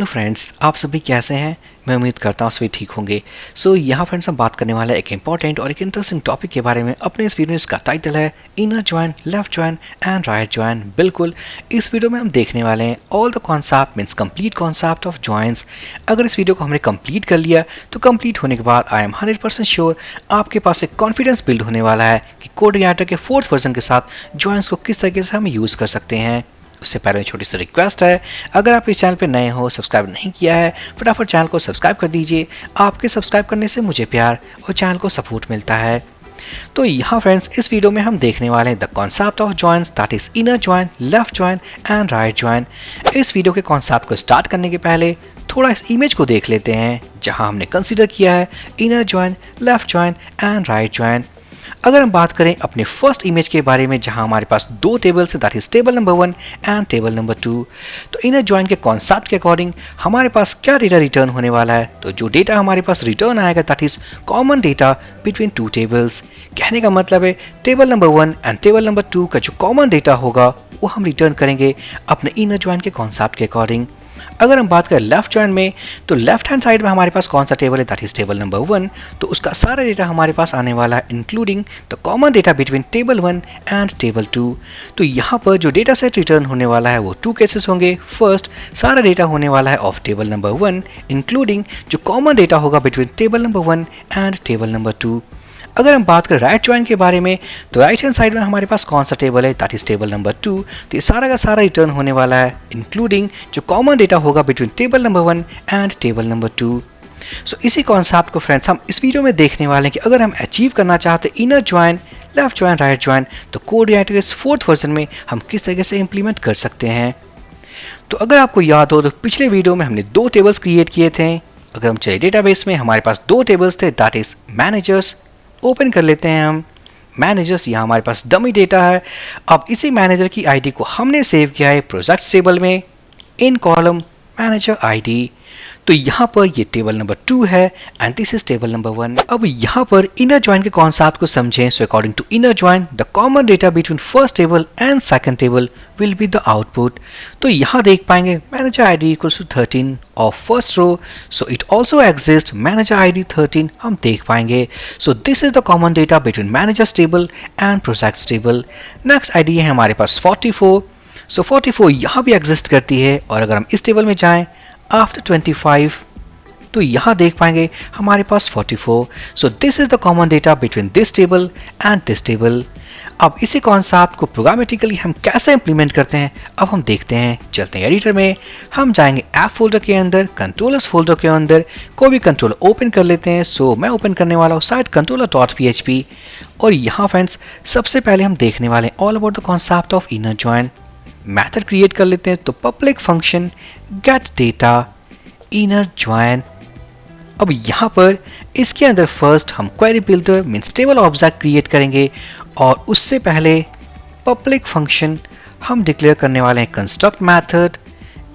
Hello friends, आप सभी कैसे हैं। मैं उम्मीद करता हूँ सभी ठीक होंगे। यहाँ फ्रेंड्स हम बात करने वाले हैं एक इंपॉर्टेंट और एक इंटरेस्टिंग टॉपिक के बारे में। अपने इस वीडियो में इसका टाइटल है inner join, left join and right join. बिल्कुल, इस वीडियो में हम देखने वाले हैं all the concept means complete concept of joins. अगर इस वीडियो को हमने कंप्लीट कर लिया तो कंप्लीट होने के बाद आई एम 100% श्योर आपके पास एक कॉन्फिडेंस बिल्ड होने वाला है कि कोड रिएक्टर के 4th वर्जन के साथ जॉइंस को किस तरीके से हम यूज़ कर सकते हैं। उससे पहले छोटी सी रिक्वेस्ट है, अगर आप इस चैनल पर नए हो, सब्सक्राइब नहीं किया है, फटाफट चैनल को सब्सक्राइब कर दीजिए। आपके सब्सक्राइब करने से मुझे प्यार और चैनल को सपोर्ट मिलता है। तो यहाँ फ्रेंड्स इस वीडियो में हम देखने वाले हैं the concept of joins, that is inner join, left join and right join. इस वीडियो के कॉन्सेप्ट को स्टार्ट करने के पहले थोड़ा इस इमेज को देख लेते हैं जहाँ हमने कंसिडर किया है inner join, left join and right join. अगर हम बात करें अपने फर्स्ट इमेज के बारे में जहां हमारे पास दो टेबल्स है, that is table number 1 and table number 2। तो इनर जॉइन के कॉन्सेप्ट के अकॉर्डिंग हमारे पास क्या डेटा रिटर्न होने वाला है, तो जो डेटा हमारे पास रिटर्न आएगा that is common data between two tables. कहने का मतलब है table number 1 and table number 2 का जो कॉमन डेटा होगा वो हम रिटर्न करेंगे अपने इनर जॉइन के कॉन्सेप्ट के अकॉर्डिंग। अगर हम बात करें लेफ्ट जॉइन में, तो लेफ्ट हैंड साइड में हमारे पास कौन सा टेबल है, दैट इज टेबल नंबर 1। तो उसका सारा डेटा हमारे पास आने वाला है including the common data between table 1 and table 2। तो यहाँ पर जो डेटा सेट रिटर्न होने वाला है वो 2 केसेस होंगे। फर्स्ट, सारा डेटा होने वाला है ऑफ टेबल नंबर 1 इंक्लूडिंग जो कॉमन डेटा होगा between table number 1 and table number 2। अगर हम बात करें राइट जॉइन के बारे में, तो राइट हैंड साइड में हमारे पास कौन सा टेबल है, दैट इज टेबल नंबर 2। तो ये सारा का सारा रिटर्न होने वाला है इंक्लूडिंग जो कॉमन डेटा होगा between table number 1 and table number 2। सो इसी कॉन्सेप्ट को फ्रेंड्स हम इस वीडियो में देखने वाले हैं कि अगर हम अचीव करना चाहते हैं inner join, left join, right join, तो कोड रिएक्टर के 4th वर्जन में हम किस तरीके से इंप्लीमेंट कर सकते हैं। तो अगर आपको याद हो तो पिछले वीडियो में हमने 2 टेबल्स क्रिएट किए थे। अगर हम चले डेटाबेस में, हमारे पास 2 टेबल्स थे, दैट इज मैनेजर्स। ओपन कर लेते हैं हम मैनेजर्स। यहाँ हमारे पास डमी डेटा है। अब इसी मैनेजर की आईडी को हमने सेव किया है प्रोजेक्ट टेबल में इन कॉलम मैनेजर आईडी। तो यहाँ पर ये टेबल नंबर 2 है and this is table number 1। अब यहाँ पर इनर जॉइन के कॉन्सेप्ट को समझें। So according to inner join the common data between first table and second table will be the output. तो यहाँ देख पाएंगे manager ID equals to 13 of first row, so it also exist manager ID 13 हम देख पाएंगे। So this is the common data between managers table and projects table. Next ID है हमारे पास 44। सो 44 यहाँ भी एग्जिस्ट करती है। और अगर हम इस टेबल में जाएं आफ्टर 25, तो यहाँ देख पाएंगे हमारे पास 44। सो this is the common data between this table and this table. अब इसी कॉन्सेप्ट को प्रोग्रामेटिकली हम कैसे इंप्लीमेंट करते हैं अब हम देखते हैं। चलते हैं एडिटर में, हम जाएंगे ऐप फोल्डर के अंदर, कंट्रोलर्स फोल्डर के अंदर कोई भी कंट्रोलर ओपन कर लेते हैं। सो मैं ओपन करने वाला हूँ साइट controller.php। और यहाँ फ्रेंड्स सबसे पहले हम देखने वाले हैं all about the concept of inner join. Method create कर लेते हैं, तो public function get data inner join. अब यहाँ पर इसके अंदर फर्स्ट हम query builder means table object create करेंगे। और उससे पहले पब्लिक फंक्शन हम डिक्लेयर करने वाले हैं कंस्ट्रक्ट मेथड।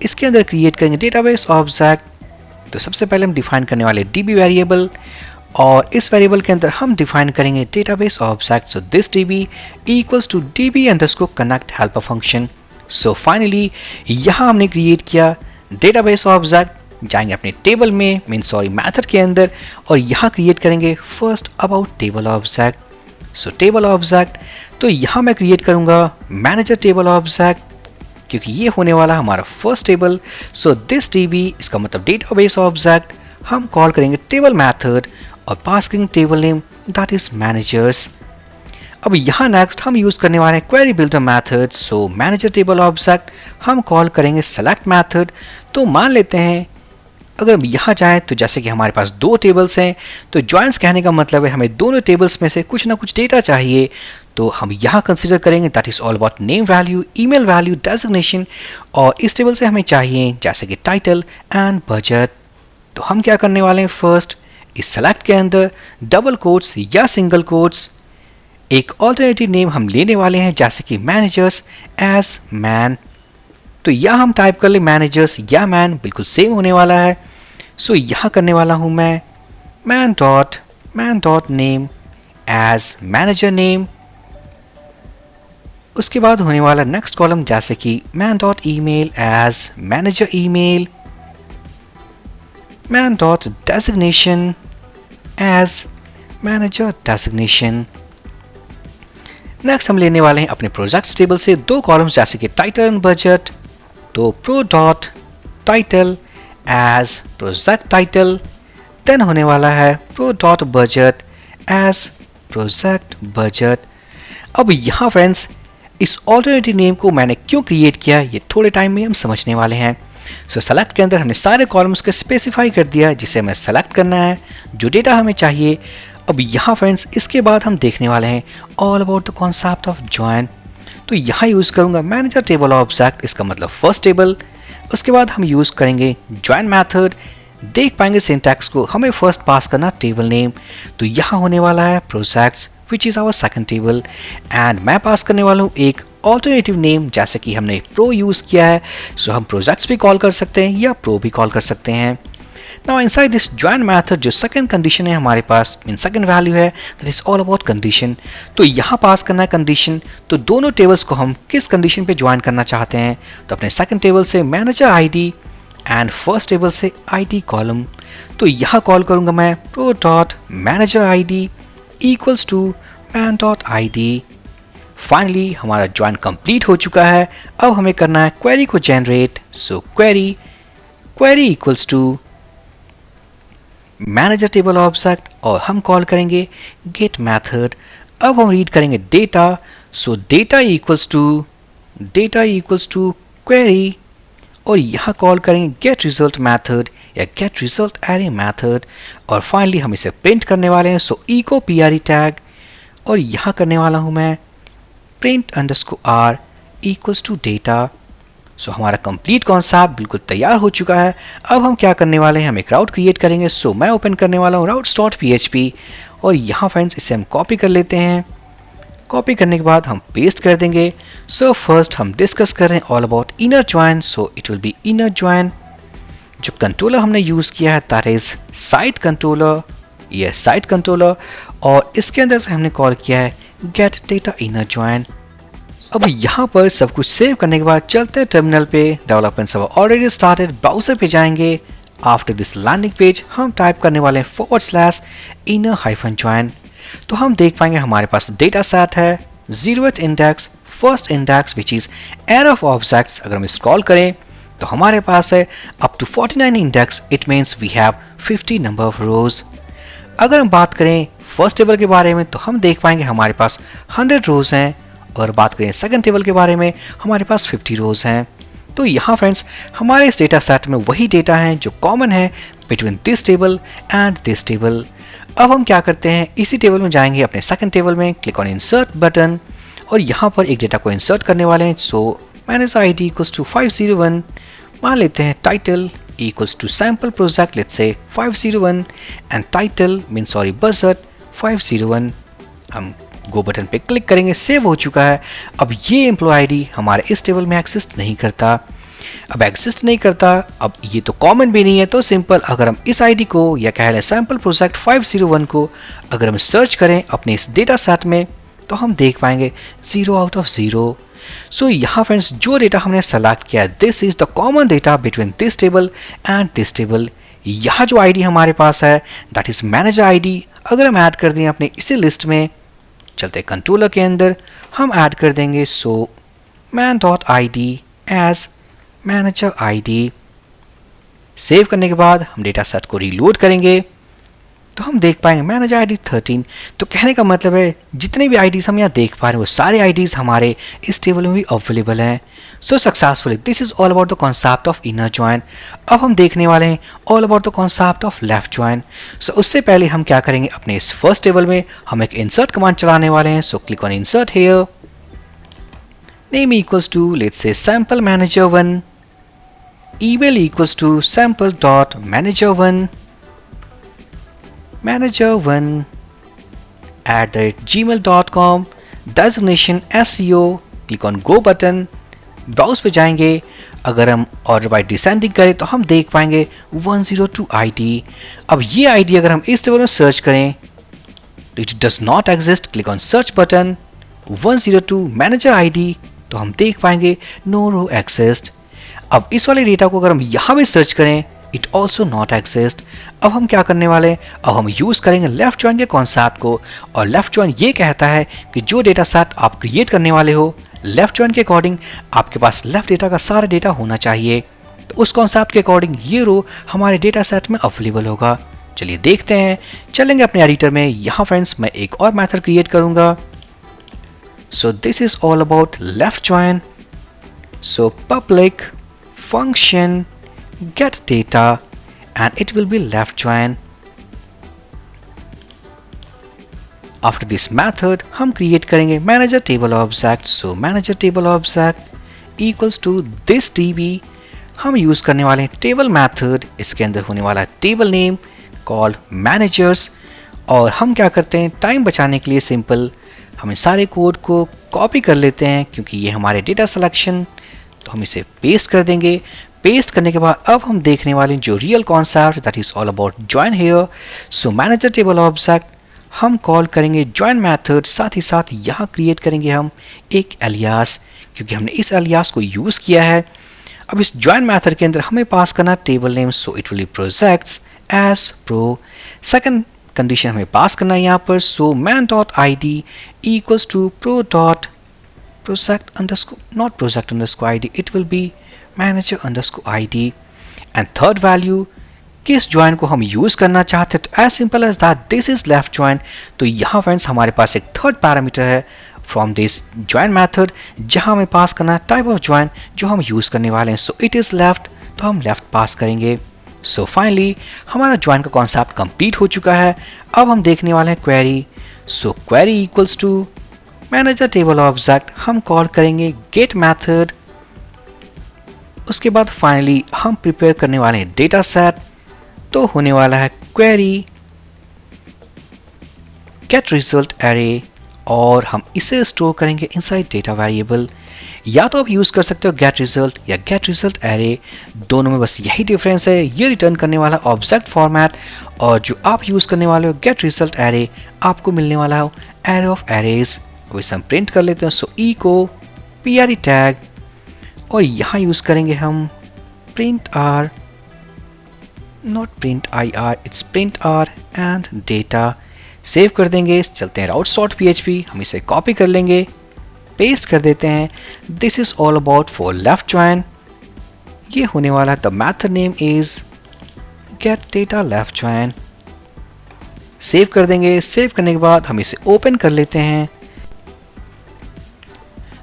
इसके अंदर क्रिएट करेंगे डेटाबेस ऑब्जेक्ट। तो सबसे पहले हम डिफाइन करने वाले db वेरिएबल, और इस वेरिएबल के अंदर हम डिफाइन करेंगे database object. So this db equals to db underscore connect helper function. So finally यहाँ हमने क्रिएट किया डेटाबेस ऑब्जेक्ट। जाएंगे अपने टेबल में मेथड के अंदर, और यहाँ क्रिएट करेंगे first about table object. So table object, तो यहाँ मैं क्रिएट करूँगा मैनेजर टेबल ऑब्जेक्ट क्योंकि ये होने वाला हमारा first table. So this db इसका मतलब डेटाबेस ऑब्जेक्ट, हम कॉल करेंगे टेबल मेथड और पास करेंगे table name that is managers. अब यहाँ नेक्स्ट हम यूज़ करने वाले हैं query builder method. So manager table object हम कॉल करेंगे सेलेक्ट मेथड। तो मान लेते हैं अगर हम यहाँ जाएं तो जैसे कि हमारे पास 2 टेबल्स हैं, तो जॉइंस कहने का मतलब है हमें दोनों टेबल्स में से कुछ ना कुछ डेटा चाहिए। तो हम यहाँ कंसिडर करेंगे that is all about name value, email value, designation. और इस टेबल से हमें चाहिए जैसे कि टाइटल एंड बजट। तो हम क्या करने वाले हैं, फर्स्ट इस सेलेक्ट के अंदर डबल कोट्स या सिंगल कोट्स एक ऑल्टरनेटिव नेम हम लेने वाले हैं जैसे कि मैनेजर्स एज मैन। तो यहाँ हम टाइप कर ले मैनेजर्स या मैन, बिल्कुल सेम होने वाला है। सो यहाँ करने वाला हूँ मैं man dot name as manager name. उसके बाद होने वाला नेक्स्ट कॉलम जैसे कि man dot email as manager email. man dot designation as manager designation। Next हम लेने वाले हैं अपने प्रोजेक्ट्स टेबल से दो कॉलम्स जैसे कि टाइटल एंड बजट, तो pro dot title as project title, then होने वाला है pro dot budget as project budget. अब यहाँ फ्रेंड्स इस ऑल्टरनेटिव नेम को मैंने क्यों क्रिएट किया ये थोड़े टाइम में हम समझने वाले हैं। सो सेलेक्ट के अंदर हमने सारे कॉलम्स को स्पेसिफाई कर दिया जिसे हमें सेलेक्ट करना है, जो डेटा हमें चाहिए। अब यहाँ फ्रेंड्स इसके बाद हम देखने वाले हैं all about the concept of join. तो यहाँ यूज़ करूँगा मैनेजर टेबल ऑब्जेक्ट, इसका मतलब फर्स्ट टेबल। उसके बाद हम यूज़ करेंगे ज्वाइन मेथड। देख पाएंगे सिंटैक्स को, हमें फर्स्ट पास करना टेबल नेम, तो यहाँ होने वाला है projects which is our second table, and मैं पास करने वाला हूँ एक ऑल्टरनेटिव नेम जैसे कि हमने प्रो यूज़ किया है। सो हम प्रोजेक्ट्स भी कॉल कर सकते हैं या प्रो भी कॉल कर सकते हैं। Now inside this join method जो सेकंड कंडीशन है हमारे पास, मीन सेकंड वैल्यू है, that is all about condition. तो यहाँ पास करना है कंडीशन। तो दोनों टेबल्स को हम किस कंडीशन पे ज्वाइन करना चाहते हैं, तो अपने सेकंड टेबल से manager ID and first table से आईडी कॉलम। तो यहाँ कॉल करूँगा मैं pro dot manager ID equals to man dot ID. Finally हमारा ज्वाइन कंप्लीट हो चुका है। अब हमें करना है क्वेरी को generate. So query equals to manager table object और हम कॉल करेंगे गेट मेथड। अब हम रीड करेंगे data. So data equals to query और यहाँ कॉल करेंगे गेट रिजल्ट मेथड या गेट रिजल्ट एरे मेथड। और फाइनली हम इसे प्रिंट करने वाले हैं। सो इको PRE टैग और यहाँ करने वाला हूँ मैं print underscore r equals to data. So हमारा कंप्लीट कॉन्सेप्ट बिल्कुल तैयार हो चुका है। अब हम क्या करने वाले हैं, हम एक राउट क्रिएट करेंगे। सो मैं ओपन करने वाला हूँ routes.php और यहाँ फ्रेंड्स इसे हम कॉपी कर लेते हैं। कॉपी करने के बाद हम पेस्ट कर देंगे। सो फर्स्ट हम डिस्कस कर रहे हैं all about inner join. So it will B inner join. जो कंट्रोलर हमने यूज़ किया है दैट इज साइट कंट्रोलर, ये साइट कंट्रोलर, और इसके अंदर से हमने कॉल किया है गेट डेटा इनर ज्वाइन। अब यहाँ पर सब कुछ सेव करने के बाद चलते हैं टर्मिनल पे। Development server already started. Browser पे जाएंगे। आफ्टर दिस लैंडिंग पेज हम टाइप करने वाले हैं /inner-join। तो हम देख पाएंगे हमारे पास डेटा सेट है 0th index, first index which is array of objects. अगर हम स्क्रॉल करें तो हमारे पास है अप टू 49 इंडेक्स। It means we have 50 number of rows. अगर हम बात करें फर्स्ट टेबल के बारे में तो हम देख पाएंगे हमारे पास 100 रोज हैं। और बात करें सेकंड टेबल के बारे में हमारे पास 50 रोज हैं। तो यहाँ फ्रेंड्स हमारे इस डेटा सेट में वही डेटा हैं जो कॉमन है between this table and this table. अब हम क्या करते हैं, इसी टेबल में जाएंगे अपने सेकंड टेबल में, क्लिक ऑन इंसर्ट बटन और यहाँ पर एक डेटा को इंसर्ट करने वाले हैं। So manager ID equals to 501, मान लेते हैं title equals to sample project let's say 501 and title mean sorry budget 501। हम गो बटन पे क्लिक करेंगे, सेव हो चुका है। अब ये एम्प्लॉय आईडी हमारे इस टेबल में एग्जिस्ट नहीं करता। अब ये तो कॉमन भी नहीं है। तो सिंपल अगर हम इस आईडी को या कह लें सैम्पल प्रोजेक्ट 501 को अगर हम सर्च करें अपने इस डेटा सेट में तो हम देख पाएंगे 0 आउट ऑफ 0। सो यहाँ फ्रेंड्स जो डेटा हमने सेलेक्ट किया है this is the common data between this table and this table. यहाँ जो आईडी हमारे पास है दैट इज मैनेजर आईडी। अगर हम ऐड कर दें अपने इसी लिस्ट में, चलते कंट्रोलर के अंदर हम ऐड कर देंगे so man dot ID as manager ID. Save करने के बाद हम डेटा सेट को रीलोड करेंगे तो हम देख पाएंगे मैनेजर आईडी 13। तो कहने का मतलब है जितने भी आईडीज हम यहाँ देख पा रहे हैं वो सारे आईडीज हमारे इस टेबल में भी अवेलेबल हैं। So successfully this is all about the concept of inner join. अब हम देखने वाले हैं all about the concept of left join. So उससे पहले हम क्या करेंगे, अपने इस फर्स्ट टेबल में हम एक इंसर्ट कमांड चलाने वाले हैं। So click on insert here, name equals to let's say sample manager 1, email equals to sample.manager1 @gmail.com, designation SEO, click on go button, browse पे जाएंगे। अगर हम ऑर्डर बाय डिसेंडिंग करें तो हम देख पाएंगे 102 ID। अब ये ID अगर हम इस टेबल में सर्च करें तो it does not exist. Click on search button 102 manager ID तो हम देख पाएंगे नो रो एक्सिस्ट। अब इस वाले डेटा को अगर हम यहाँ भी सर्च करें इट ऑल्सो नॉट एग्जिस्ट। अब हम क्या करने वाले हैं, अब हम यूज करेंगे लेफ्ट जॉइन के कॉन्सेप्ट को। और लेफ्ट जॉइन ये कहता है कि जो डेटा सेट आप क्रिएट करने वाले हो, लेफ्ट जॉइन के अकॉर्डिंग आपके पास लेफ्ट डेटा का सारा डेटा होना चाहिए। तो उस कॉन्सेप्ट के अकॉर्डिंग ये रो हमारे डेटा सेट में अवेलेबल होगा। चलिए देखते हैं, चलेंगे अपने एडिटर में। यहाँ फ्रेंड्स मैं एक और मेथड क्रिएट करूंगा। सो this is all about left join. So public function get data and it will be left join. After this method हम create करेंगे manager table object. So manager table object equals to this db. हम use करने वाले हैं table method, इसके अंदर होने वाला है table name called managers। और हम क्या करते हैं, टाइम बचाने के लिए सिंपल हम इस सारे कोड को कॉपी कर लेते हैं क्योंकि ये हमारे डेटा सिलेक्शन, तो हम इसे पेस्ट कर देंगे। पेस्ट करने के बाद अब हम देखने वाले जो real concept, that is all about join here. So manager table object हम कॉल करेंगे ज्वाइन मेथड, साथ ही साथ यहाँ क्रिएट करेंगे हम एक एलियास, क्योंकि हमने इस एलियास को यूज किया है। अब इस ज्वाइन मेथड के अंदर हमें पास करना table name, so it will be projects as pro. Second condition हमें पास करना है यहाँ पर, so man dot I D equals to pro dot project underscore, not project underscore I D, it will be manager underscore id। and third value किस join को हम use करना चाहते हैं, तो as simple as that this is left join। तो यहाँ friends हमारे पास एक थर्ड पैरामीटर है फ्रॉम दिस ज्वाइन मेथड, जहाँ हमें पास करना है टाइप ऑफ ज्वाइन जो हम यूज करने वाले हैं। सो इट इज लेफ्ट, तो हम लेफ्ट पास करेंगे। सो फाइनली हमारा ज्वाइन का कॉन्सेप्ट कंप्लीट हो चुका है। अब हम देखने वाले हैं query. So query equals to manager table object हम कॉल करेंगे गेट मैथड। उसके बाद फाइनली हम प्रिपेयर करने वाले हैं डेटा सेट, तो होने वाला है क्वेरी गेट रिजल्ट एरे, और हम इसे स्टोर करेंगे इनसाइड डेटा वेरिएबल। या तो आप यूज कर सकते हो गेट रिजल्ट या गेट रिजल्ट एरे, दोनों में बस यही डिफरेंस है, ये रिटर्न करने वाला ऑब्जेक्ट फॉर्मेट, और जो आप यूज करने वाले हो गेट रिजल्ट एरे, आपको मिलने वाला हो एरे ऑफ एरेज। वैसे हम प्रिंट कर लेते हैं। सो ई को पी टैग, और यहाँ यूज करेंगे हम print R, not print I R, it's print R and data. Save कर देंगे। चलते हैं routes डॉट php, हम इसे कॉपी कर लेंगे, पेस्ट कर देते हैं। This is all about for left join. ये होने वाला है the method name is get data left join. Save कर देंगे। सेव करने के बाद हम इसे ओपन कर लेते हैं,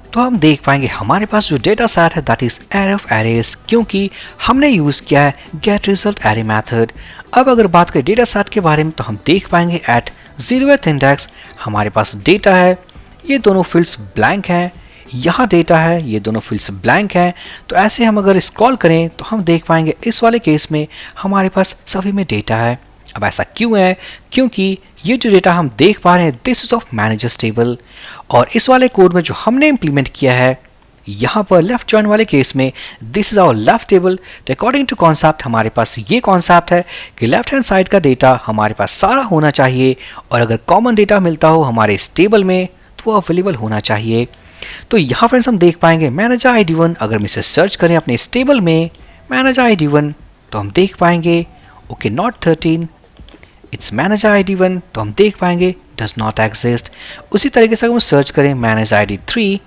तो हम देख पाएंगे हमारे पास जो डेटा सेट है that is array of arrays, क्योंकि हमने यूज किया है गेट रिजल्ट एरे मेथड। अब अगर बात करें डेटा सेट के बारे में, तो हम देख पाएंगे एट 0th इंडेक्स हमारे पास डेटा है, ये दोनों फील्ड्स ब्लैंक हैं। यहाँ डेटा है, ये दोनों फील्ड्स ब्लैंक हैं। तो ऐसे हम अगर स्क्रॉल करें तो हम देख पाएंगे इस वाले केस में हमारे पास सभी में डेटा है। अब ऐसा क्यों है, क्योंकि ये जो डेटा हम देख पा रहे हैं this is of managers table, और इस वाले कोड में जो हमने इंप्लीमेंट किया है यहाँ पर लेफ्ट जॉइन वाले केस में this is our left table. तो अकॉर्डिंग टू कॉन्सेप्ट हमारे पास ये कॉन्सेप्ट है कि लेफ्ट हैंड साइड का डेटा हमारे पास सारा होना चाहिए, और अगर कॉमन डेटा मिलता हो हमारे इस टेबल में तो वो अवेलेबल होना चाहिए। तो यहाँ फ्रेंड्स हम देख पाएंगे मैनेजर आई डी 1, अगर हम इसे सर्च करें अपने इस टेबल में मैनेजर आई डी 1, तो हम देख पाएंगे okay not 13, it's manager I D 1, तो हम देख पाएंगे डज नॉट एग्जिस्ट। उसी तरीके से हम सर्च करें manager I D 3,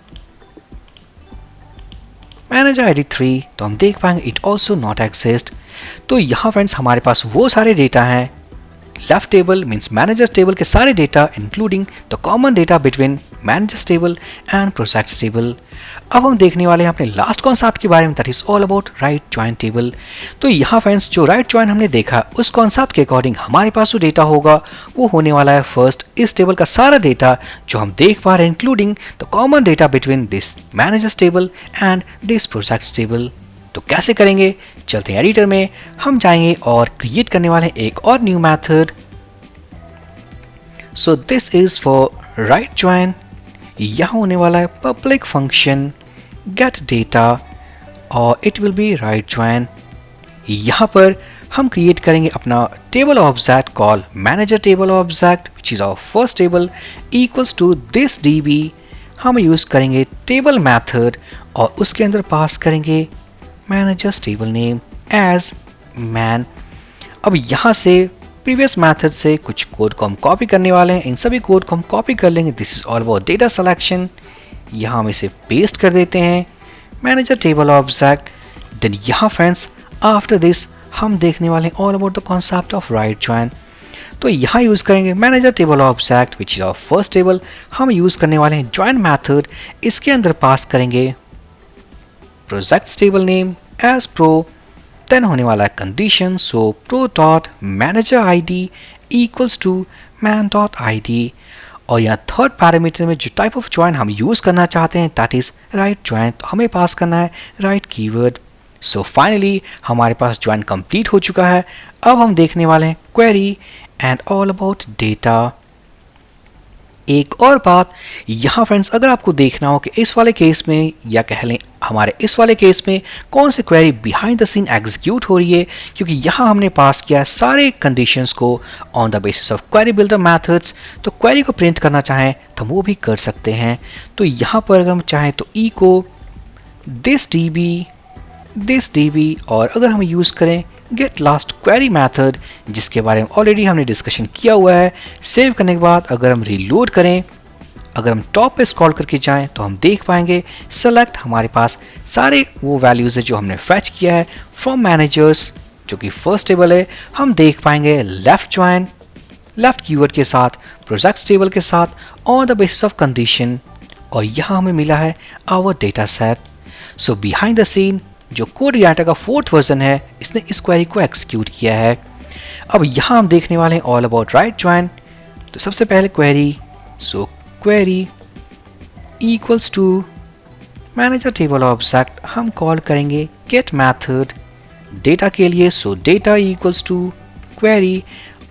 manager I D 3, तो हम देख पाएंगे इट ऑल्सो नॉट एग्जिस्ट। तो यहाँ फ्रेंड्स हमारे पास वो सारे डेटा हैं, left table means manager table के सारे data including the common data between managers table and projects table. अब हम देखने वाले हैं अपने लास्ट कॉन्सेप्ट के बारे में, that is all about right join table. तो यहाँ फ्रेंड्स जो राइट ज्वाइन हमने देखा उस कॉन्सेप्ट के अकॉर्डिंग हमारे पास जो डेटा होगा वो होने वाला है फर्स्ट इस टेबल का सारा डेटा जो हम देख पा रहे हैं including the common data between this managers table and this projects table. तो कैसे करेंगे, चलते हैं एडिटर में, हम जाएंगे और क्रिएट करने वाले हैं एक और new method. So this is for right join. यहाँ होने वाला है पब्लिक फंक्शन गेट डेटा और it will be right join. यहाँ पर हम क्रिएट करेंगे अपना table object call manager table object which is our first table equals to this db। हम यूज करेंगे टेबल मेथड और उसके अंदर पास करेंगे managers table name as man. अब यहाँ से प्रीवियस मेथड से कुछ कोड को हम कॉपी करने वाले हैं, इन सभी कोड को हम कॉपी कर लेंगे। This is all about data selection. यहाँ हम इसे पेस्ट कर देते हैं मैनेजर टेबल ऑब्जेक्ट। देन यहाँ फ्रेंड्स आफ्टर दिस हम देखने वाले हैं all about the concept of right join. तो यहाँ यूज़ करेंगे manager table object which is our first table. हम यूज़ करने वाले हैं ज्वाइन मैथड। इसके अंदर पास करेंगे projects table name as pro, then होने वाला है condition, so pro dot manager ID equals to man dot ID. और यहाँ थर्ड पैरामीटर में जो टाइप ऑफ ज्वाइन हम यूज़ करना चाहते हैं दैट इज़ राइट ज्वाइन, तो हमें पास करना है राइट कीवर्ड। सो फाइनली हमारे पास ज्वाइन कंप्लीट हो चुका है। अब हम देखने वाले हैं query and all about data. एक और बात यहाँ फ्रेंड्स, अगर आपको देखना हो कि इस वाले केस में या कह लें हमारे इस वाले केस में कौन सी query behind the scene execute हो रही है, क्योंकि यहाँ हमने पास किया सारे कंडीशंस को on the basis of query builder methods. तो क्वेरी को प्रिंट करना चाहें तो वो भी कर सकते हैं। तो यहाँ पर अगर हम चाहें तो ई को दिस डीबी और अगर हम यूज़ करें गेट लास्ट क्वेरी मेथड जिसके बारे में ऑलरेडी हमने डिस्कशन किया हुआ है। सेव करने के बाद अगर हम रीलोड करें, अगर हम टॉप पे स्क्रॉल करके जाएं तो हम देख पाएंगे सेलेक्ट हमारे पास सारे वो वैल्यूज़ है जो हमने फैच किया है फ्रॉम मैनेजर्स, जो कि फर्स्ट टेबल है। हम देख पाएंगे लेफ्ट ज्वाइन, लेफ्ट कीवर्ड के साथ, प्रोजेक्ट्स टेबल के साथ on the basis of condition, और यहाँ हमें मिला है our data set. So behind the scene जो कोड रिएक्टर का 4th वर्जन है इसने इस क्वेरी को एक्सिक्यूट किया है। अब यहाँ हम देखने वाले हैं ऑल अबाउट राइट ज्वाइन। तो सबसे पहले query, so query equals to manager table object, हम कॉल करेंगे गेट मैथड डेटा के लिए, so data equals to query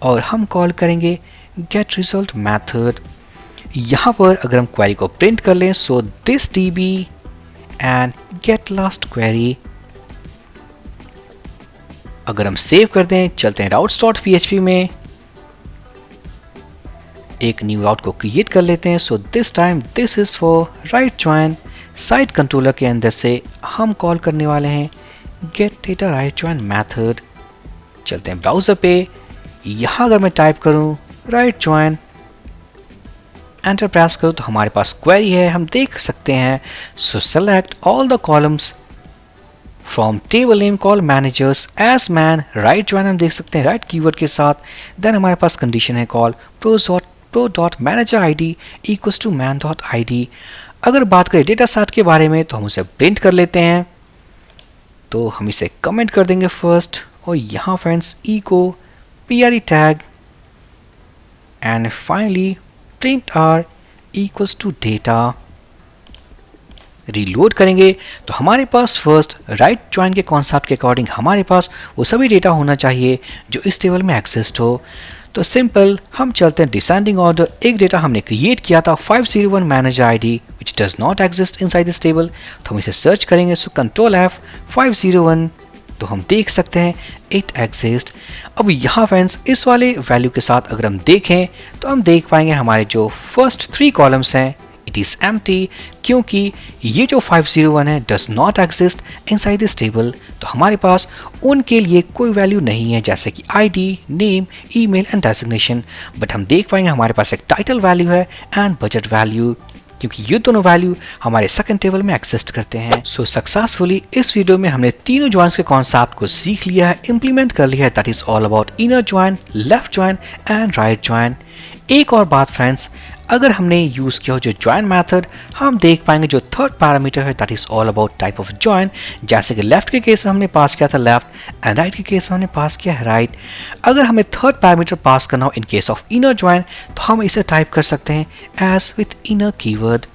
और हम कॉल करेंगे गेट रिजल्ट मैथड। यहाँ पर अगर हम क्वेरी को प्रिंट कर लें, so this DB and get last query. अगर हम सेव कर दें, चलते हैं routes.php में, एक न्यू राउट को क्रिएट कर लेते हैं। So this time this is for right join. Site controller के अंदर से हम कॉल करने वाले हैं gate data right join method. चलते हैं ब्राउजर पे, यहाँ अगर मैं टाइप करूँ राइट ज्वाइन, एंटर प्रेस करो तो हमारे पास क्वेरी है, हम देख सकते हैं। So select all the columns from table name call managers as man, right join हम देख सकते हैं राइट कीवर्ड के साथ। देन हमारे पास कंडीशन है call pro dot manager ID equals to man dot ID. अगर बात करें डेटा सेट के बारे में तो हम उसे प्रिंट कर लेते हैं, तो हम इसे कमेंट कर देंगे फर्स्ट, और यहाँ फ्रेंड्स ई को pre tag and finally print r equals to data। Reload करेंगे तो हमारे पास फर्स्ट राइट ज्वाइन के कॉन्सेप्ट के अकॉर्डिंग हमारे पास वो सभी डेटा होना चाहिए जो इस टेबल में एक्सिस्ट हो। तो सिंपल हम चलते हैं डिसेंडिंग ऑर्डर। एक डेटा हमने क्रिएट किया था 501 manager ID which does not exist inside this table, तो हम इसे सर्च करेंगे। सो कंट्रोल F 501, तो हम देख सकते हैं इट एग्जिस्ट। अब यहाँ फ्रेंड्स इस वाले वैल्यू के साथ अगर हम देखें तो हम देख पाएंगे हमारे जो फर्स्ट 3 कॉलम्स हैं इट इज़ एम्प्टी, क्योंकि ये जो 501 है does not exist inside this table. तो हमारे पास उनके लिए कोई वैल्यू नहीं है जैसे कि ID, name, email and designation. But हम देख पाएंगे हमारे पास एक टाइटल वैल्यू है एंड बजट वैल्यू, क्योंकि ये दोनों वैल्यू हमारे सेकंड टेबल में एग्जिस्ट करते हैं। सो सक्सेसफुली इस वीडियो में हमने तीनों ज्वाइंस के कॉन्सेप्ट को सीख लिया है, इंप्लीमेंट कर लिया है। That is all about inner join, left join and right join. एक और बात फ्रेंड्स, अगर हमने यूज़ किया हो जो ज्वाइन मेथड, हम देख पाएंगे जो थर्ड पैरामीटर है that is all about type of join. जैसे कि लेफ्ट के केस में हमने पास किया था लेफ्ट एंड राइट के केस में हमने पास किया है राइट। अगर हमें थर्ड पैरामीटर पास करना हो in case of inner join तो हम इसे टाइप कर सकते हैं as with inner keyword.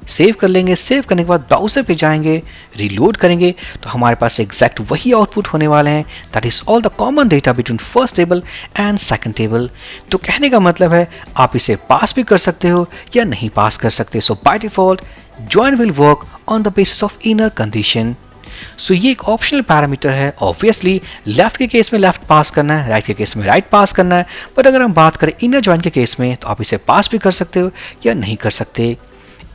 Save कर लेंगे, सेव करने के बाद ब्राउजर पे जाएंगे, रीलोड करेंगे तो हमारे पास एग्जैक्ट वही आउटपुट होने वाले हैं। That is all the common data between first table and second table. तो कहने का मतलब है आप इसे पास भी कर सकते हो या नहीं पास कर सकते। So by default join will work on the basis of inner condition. So ये एक ऑप्शनल पैरामीटर है। ऑब्वियसली लेफ्ट के केस में लेफ्ट पास करना है, राइट के केस में राइट पास करना है। बट अगर हम बात करें इनर ज्वाइन के केस में तो आप इसे पास भी कर सकते हो या नहीं कर सकते।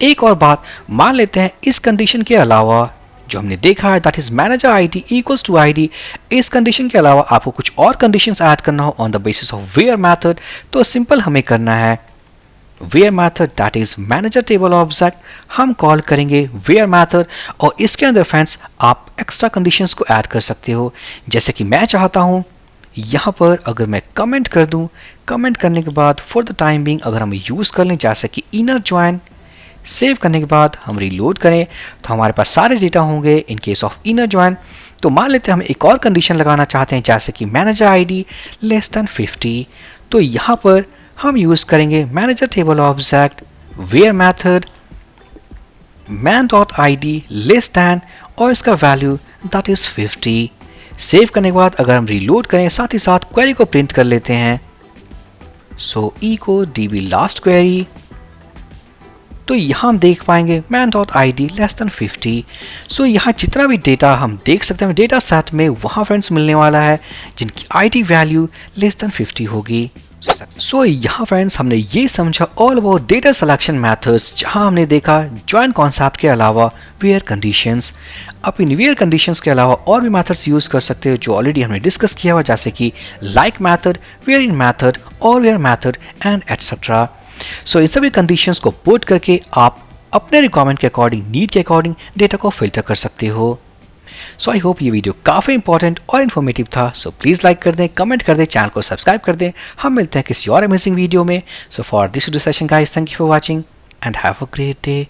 एक और बात, मान लेते हैं इस कंडीशन के अलावा जो हमने देखा है that is manager ID equals to ID. इस कंडीशन के अलावा आपको कुछ और कंडीशंस ऐड करना हो on the basis of where method, तो सिंपल हमें करना है where method that is manager table object, हम कॉल करेंगे वेयर मेथड और इसके अंदर फ्रेंड्स आप एक्स्ट्रा कंडीशंस को ऐड कर सकते हो। जैसे कि मैं चाहता हूं यहाँ पर अगर मैं कमेंट कर दूं, कमेंट करने के बाद फॉर द टाइम बिंग अगर हम यूज़ कर लें जैसे कि इनर ज्वाइन, सेव करने के बाद हम रीलोड करें तो हमारे पास सारे डेटा होंगे इन केस ऑफ इनर ज्वाइन। तो मान लेते हैं हम एक और कंडीशन लगाना चाहते हैं जैसे कि मैनेजर आईडी लेस देन 50, तो यहाँ पर हम यूज़ करेंगे manager table object where method man dot ID less than और इसका वैल्यू दैट इज 50। सेव करने के बाद अगर हम रीलोड करें साथ ही साथ क्वेरी को प्रिंट कर लेते हैं, सो इको db लास्ट क्वेरी, तो यहाँ हम देख पाएंगे man dot ID less than 50। सो यहाँ जितना भी डेटा हम देख सकते हैं डेटा सेट में वहाँ फ्रेंड्स मिलने वाला है जिनकी आईडी वैल्यू लेस देन 50 होगी। सो यहाँ फ्रेंड्स हमने ये समझा all about data selection methods, जहाँ हमने देखा ज्वाइन कॉन्सेप्ट के अलावा वेयर कंडीशंस। आप इन वेयर कंडीशंस के अलावा और भी मेथड्स यूज़ कर सकते हो जो ऑलरेडी हमने डिस्कस किया हुआ, जैसे कि like method, where in method और where method and etcetera. So इन सभी कंडीशंस को पुट करके आप अपने रिक्वायरमेंट के अकॉर्डिंग, नीड के अकॉर्डिंग डेटा को फिल्टर कर सकते हो। सो आई होप ये वीडियो काफ़ी इंपॉर्टेंट और इन्फॉर्मेटिव था। सो प्लीज़ लाइक कर दें, कमेंट कर दें, चैनल को सब्सक्राइब कर दें। हम मिलते हैं किसी और अमेजिंग वीडियो में। So for this session guys, thank you for watching and have a great day.